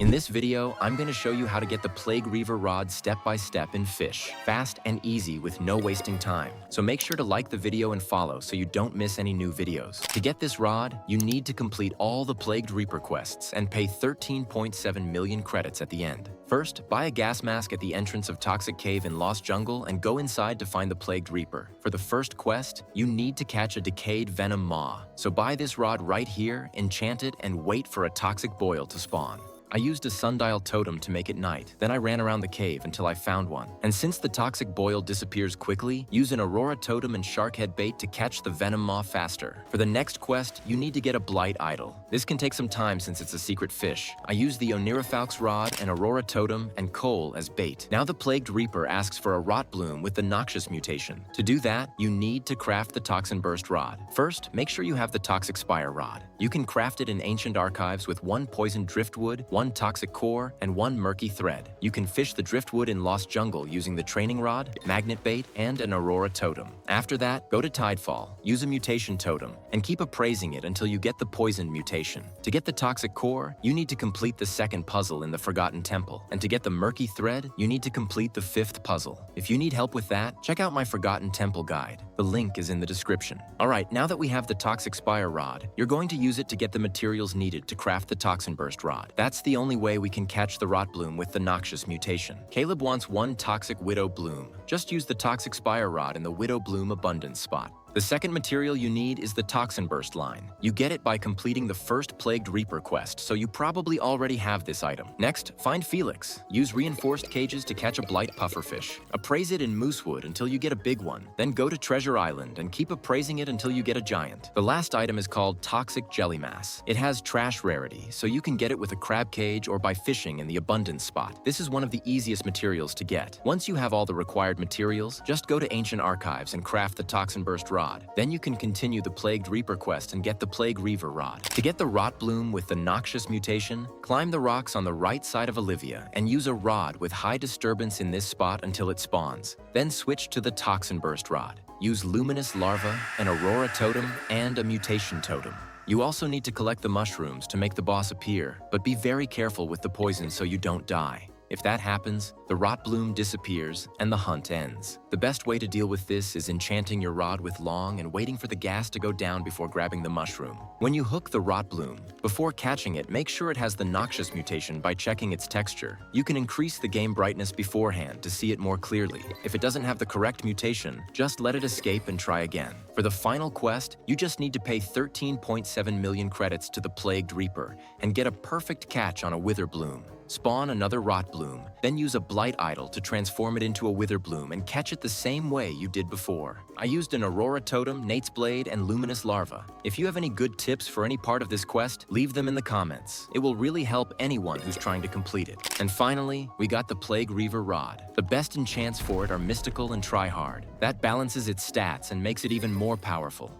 In this video, I'm going to show you how to get the Plaguereaver Rod step by step in Fisch, fast and easy with no wasting time. So make sure to like the video and follow so you don't miss any new videos. To get this rod, you need to complete all the Plagued Reaper quests and pay 13.7 million credits at the end. First, buy a gas mask at the entrance of Toxic Cave in Lost Jungle and go inside to find the Plagued Reaper. For the first quest, you need to catch a decayed Venom Maw. So buy this rod right here, enchant it, and wait for a toxic boil to spawn. I used a sundial totem to make it night, then I ran around the cave until I found one. And since the toxic boil disappears quickly, use an Aurora totem and sharkhead bait to catch the Venom Maw faster. For the next quest, you need to get a Blight Idol. This can take some time since it's a secret fish. I used the Onirifaux rod, an Aurora totem, and coal as bait. Now the Plagued Reaper asks for a Rotbloom with the Noxious mutation. To do that, you need to craft the Toxinburst Rod. First, make sure you have the Toxic Spire Rod. You can craft it in Ancient Archives with 1 poisoned driftwood, 1 toxic core, and 1 murky thread. You can fish the driftwood in Lost Jungle using the training rod, magnet bait, and an Aurora totem. After that, go to Tidefall, use a mutation totem, and keep appraising it until you get the poisoned mutation. To get the toxic core, you need to complete the 2nd puzzle in the Forgotten Temple, and to get the murky thread, you need to complete the 5th puzzle. If you need help with that, check out my Forgotten Temple guide. The link is in the description. Alright, now that we have the Toxic Spire Rod, you're going to use it to get the materials needed to craft the Toxinburst Rod. That's the only way we can catch the Rotbloom with the Noxious mutation. Caleb wants 1 Toxic Widowbloom. Just use the Toxic Spire Rod in the Widowbloom abundance spot. The second material you need is the Toxinburst line. You get it by completing the first Plagued Reaper quest, so you probably already have this item. Next, find Felix. Use reinforced cages to catch a Blight Pufferfish. Appraise it in Moosewood until you get a big one. Then go to Treasure Island and keep appraising it until you get a giant. The last item is called Toxic Jelly Mass. It has trash rarity, so you can get it with a crab cage or by fishing in the abundance spot. This is one of the easiest materials to get. Once you have all the required materials, just go to Ancient Archives and craft the Toxinburst Rod. Then you can continue the Plagued Reaper quest and get the Plaguereaver Rod. To get the Rotbloom with the Noxious mutation, climb the rocks on the right side of Olivia and use a rod with high disturbance in this spot until it spawns. Then switch to the Toxinburst Rod. Use Luminous Larva, an Aurora totem, and a mutation totem. You also need to collect the mushrooms to make the boss appear, but be very careful with the poison so you don't die. If that happens, the Rotbloom disappears and the hunt ends. The best way to deal with this is enchanting your rod with long and waiting for the gas to go down before grabbing the mushroom. When you hook the Rotbloom, before catching it, make sure it has the Noxious mutation by checking its texture. You can increase the game brightness beforehand to see it more clearly. If it doesn't have the correct mutation, just let it escape and try again. For the final quest, you just need to pay 13.7 million credits to the Plagued Reaper and get a perfect catch on a Witherbloom. Spawn another Rotbloom, then use a Blight Idol to transform it into a Witherbloom and catch it the same way you did before. I used an Aurora Totem, Nate's Blade, and Luminous Larva. If you have any good tips for any part of this quest, leave them in the comments. It will really help anyone who's trying to complete it. And finally, we got the Plaguereaver Rod. The best enchants for it are Mystical and Tryhard. That balances its stats and makes it even more powerful.